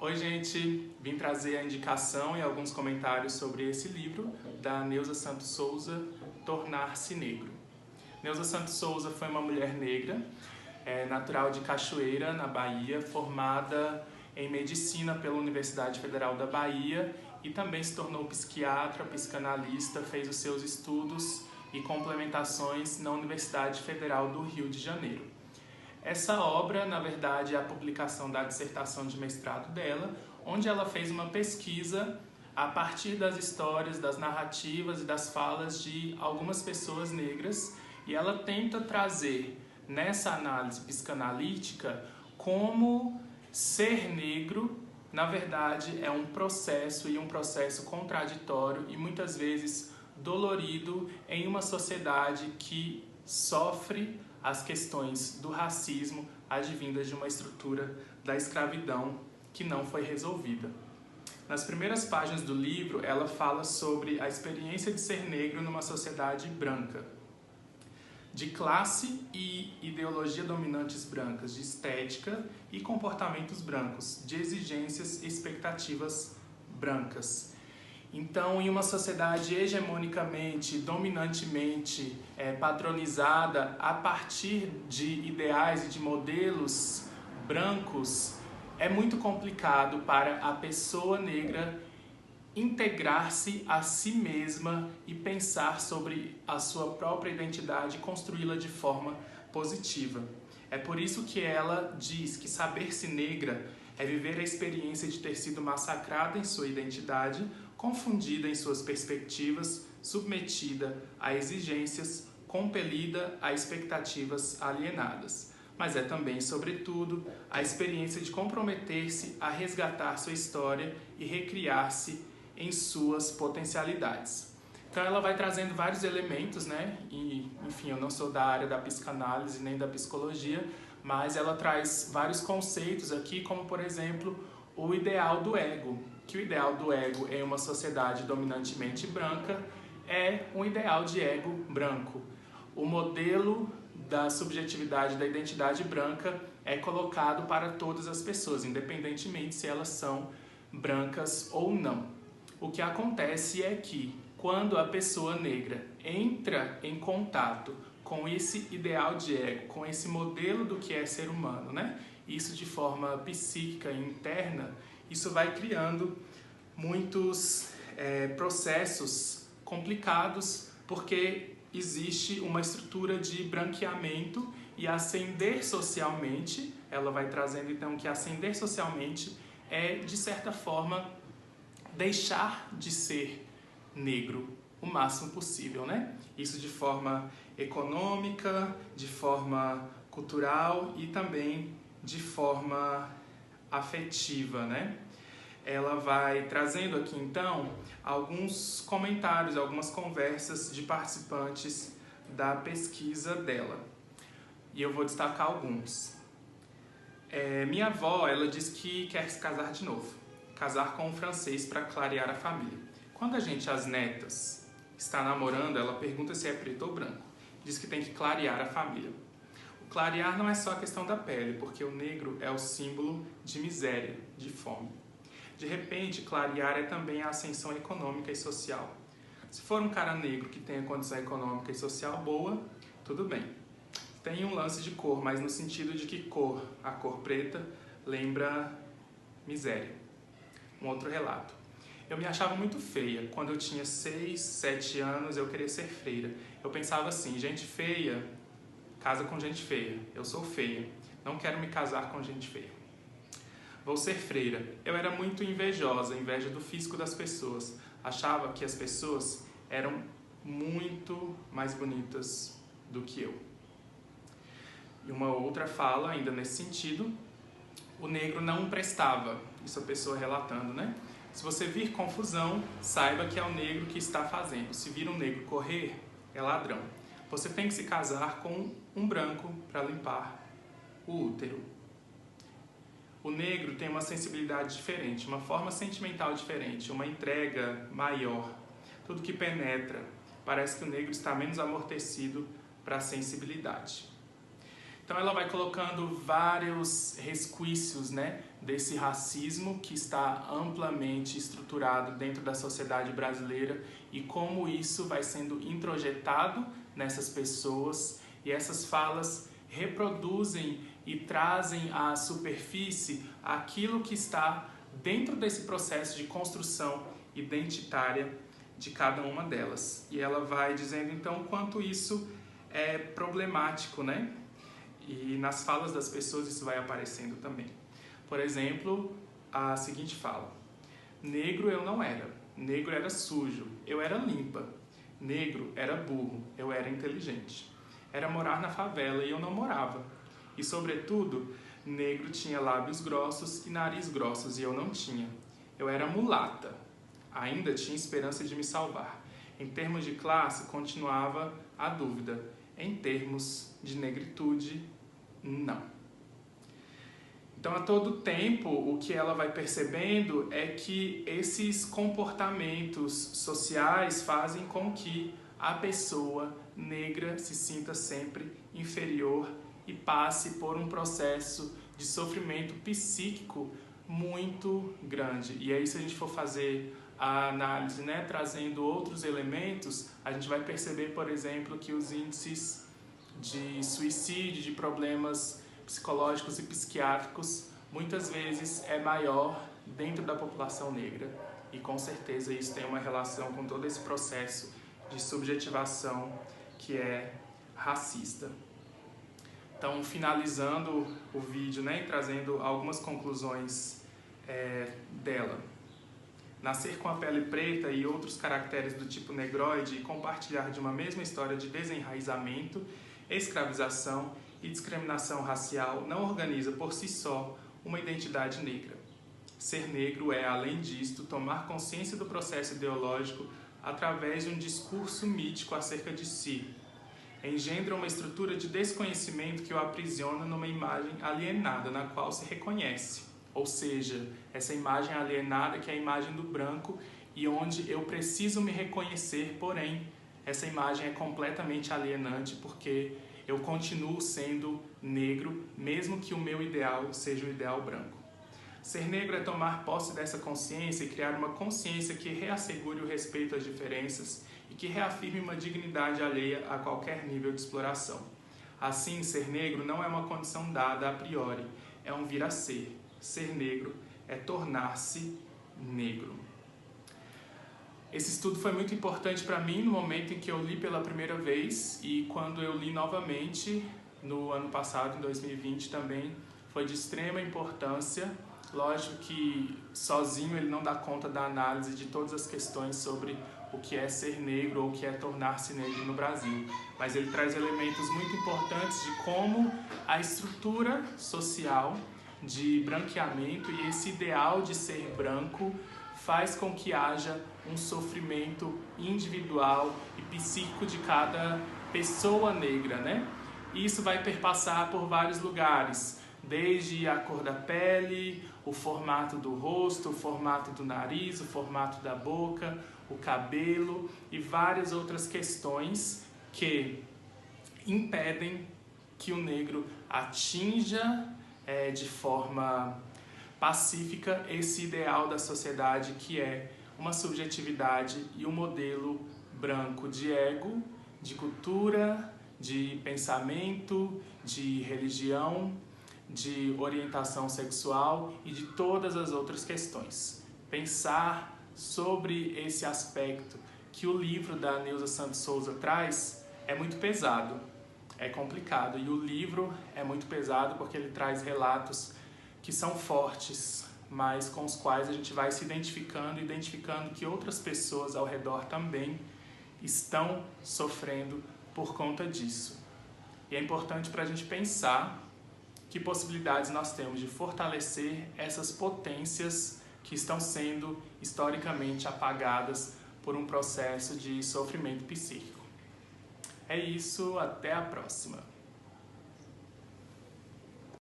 Oi, gente! Vim trazer a indicação e alguns comentários sobre esse livro da Neuza Santos Souza, Tornar-se Negro. Neuza Santos Souza foi uma mulher negra, natural de Cachoeira, na Bahia, formada em medicina pela Universidade Federal da Bahia e também se tornou psiquiatra, psicanalista, fez os seus estudos e complementações na Universidade Federal do Rio de Janeiro. Essa obra, na verdade, é a publicação da dissertação de mestrado dela, onde ela fez uma pesquisa a partir das histórias, das narrativas e das falas de algumas pessoas negras, e ela tenta trazer nessa análise psicanalítica como ser negro, na verdade, é um processo e um processo contraditório e muitas vezes dolorido em uma sociedade que sofre as questões do racismo advindas de uma estrutura da escravidão que não foi resolvida. Nas primeiras páginas do livro, ela fala sobre a experiência de ser negro numa sociedade branca, de classe e ideologia dominantes brancas, de estética e comportamentos brancos, de exigências e expectativas brancas. Então, em uma sociedade hegemonicamente, dominantemente padronizada a partir de ideais e de modelos brancos, é muito complicado para a pessoa negra integrar-se a si mesma e pensar sobre a sua própria identidade e construí-la de forma positiva. É por isso que ela diz que saber-se negra é viver a experiência de ter sido massacrada em sua identidade, confundida em suas perspectivas, submetida a exigências, compelida a expectativas alienadas. Mas é também, sobretudo, a experiência de comprometer-se a resgatar sua história e recriar-se em suas potencialidades. Então ela vai trazendo vários elementos, né? E, enfim, eu não sou da área da psicanálise nem da psicologia, mas ela traz vários conceitos aqui, como por exemplo, o ideal do ego, que o ideal do ego em uma sociedade dominantemente branca é um ideal de ego branco. O modelo da subjetividade da identidade branca é colocado para todas as pessoas, independentemente se elas são brancas ou não. O que acontece é que quando a pessoa negra entra em contato com esse ideal de ego, com esse modelo do que é ser humano, né? Isso de forma psíquica e interna, isso vai criando muitos processos complicados, porque existe uma estrutura de branqueamento e ascender socialmente, ela vai trazendo então que ascender socialmente é, de certa forma, deixar de ser negro o máximo possível, né? Isso de forma econômica, de forma cultural e também de forma afetiva, né? Ela vai trazendo aqui então alguns comentários, algumas conversas de participantes da pesquisa dela. E eu vou destacar alguns. Minha avó, ela diz que quer se casar de novo, casar com um francês para clarear a família. Quando a gente, as netas, está namorando, ela pergunta se é preto ou branco. Diz que tem que clarear a família. O clarear não é só a questão da pele, porque o negro é o símbolo de miséria, de fome. De repente, clarear é também a ascensão econômica e social. Se for um cara negro que tenha condição econômica e social boa, tudo bem. Tem um lance de cor, mas no sentido de que a cor preta, lembra miséria. Um outro relato. Eu me achava muito feia. Quando eu tinha 6, 7 anos, eu queria ser freira. Eu pensava assim, gente feia, casa com gente feia. Eu sou feia, não quero me casar com gente feia. Vou ser freira. Eu era muito invejosa, inveja do físico das pessoas. Achava que as pessoas eram muito mais bonitas do que eu. E uma outra fala, ainda nesse sentido, o negro não prestava. Isso a pessoa relatando, né? Se você vir confusão, saiba que é o negro que está fazendo. Se vir um negro correr, é ladrão. Você tem que se casar com um branco para limpar o útero. O negro tem uma sensibilidade diferente, uma forma sentimental diferente, uma entrega maior. Tudo que penetra, parece que o negro está menos amortecido para a sensibilidade. Então ela vai colocando vários resquícios, né, desse racismo que está amplamente estruturado dentro da sociedade brasileira e como isso vai sendo introjetado nessas pessoas, e essas falas reproduzem e trazem à superfície aquilo que está dentro desse processo de construção identitária de cada uma delas. E ela vai dizendo então quanto isso é problemático, né? E nas falas das pessoas isso vai aparecendo também. Por exemplo, a seguinte fala: negro eu não era, negro era sujo, eu era limpa, negro era burro, eu era inteligente, era morar na favela e eu não morava, e sobretudo, negro tinha lábios grossos e nariz grossos e eu não tinha, eu era mulata, ainda tinha esperança de me salvar. Em termos de classe, continuava a dúvida. Em termos de negritude, não. Então, a todo tempo, o que ela vai percebendo é que esses comportamentos sociais fazem com que a pessoa negra se sinta sempre inferior e passe por um processo de sofrimento psíquico muito grande. E aí, se a gente for fazer a análise, né, trazendo outros elementos, a gente vai perceber, por exemplo, que os índices de suicídio, de problemas psicológicos e psiquiátricos, muitas vezes é maior dentro da população negra. E com certeza isso tem uma relação com todo esse processo de subjetivação que é racista. Então, finalizando o vídeo, né, e trazendo algumas conclusões dela. Nascer com a pele preta e outros caracteres do tipo negroide e compartilhar de uma mesma história de desenraizamento, escravização e discriminação racial não organiza por si só uma identidade negra. Ser negro é, além disto, tomar consciência do processo ideológico através de um discurso mítico acerca de si. Engendra uma estrutura de desconhecimento que o aprisiona numa imagem alienada na qual se reconhece. Ou seja, essa imagem alienada que é a imagem do branco e onde eu preciso me reconhecer, porém, essa imagem é completamente alienante porque eu continuo sendo negro, mesmo que o meu ideal seja o ideal branco. Ser negro é tomar posse dessa consciência e criar uma consciência que reassegure o respeito às diferenças e que reafirme uma dignidade alheia a qualquer nível de exploração. Assim, ser negro não é uma condição dada a priori, é um vir a ser. Ser negro é tornar-se negro. Esse estudo foi muito importante para mim no momento em que eu li pela primeira vez e quando eu li novamente no ano passado, em 2020 também, foi de extrema importância. Lógico que sozinho ele não dá conta da análise de todas as questões sobre o que é ser negro ou o que é tornar-se negro no Brasil, mas ele traz elementos muito importantes de como a estrutura social de branqueamento e esse ideal de ser branco faz com que haja um sofrimento individual e psíquico de cada pessoa negra, né? E isso vai perpassar por vários lugares, desde a cor da pele, o formato do rosto, o formato do nariz, o formato da boca, o cabelo e várias outras questões que impedem que o negro atinja de forma pacífica esse ideal da sociedade que é uma subjetividade e um modelo branco de ego, de cultura, de pensamento, de religião, de orientação sexual e de todas as outras questões. Pensar sobre esse aspecto que o livro da Neuza Santos Souza traz é muito pesado. É complicado e o livro é muito pesado porque ele traz relatos que são fortes, mas com os quais a gente vai se identificando que outras pessoas ao redor também estão sofrendo por conta disso. E é importante para a gente pensar que possibilidades nós temos de fortalecer essas potências que estão sendo historicamente apagadas por um processo de sofrimento psíquico. É isso, até a próxima!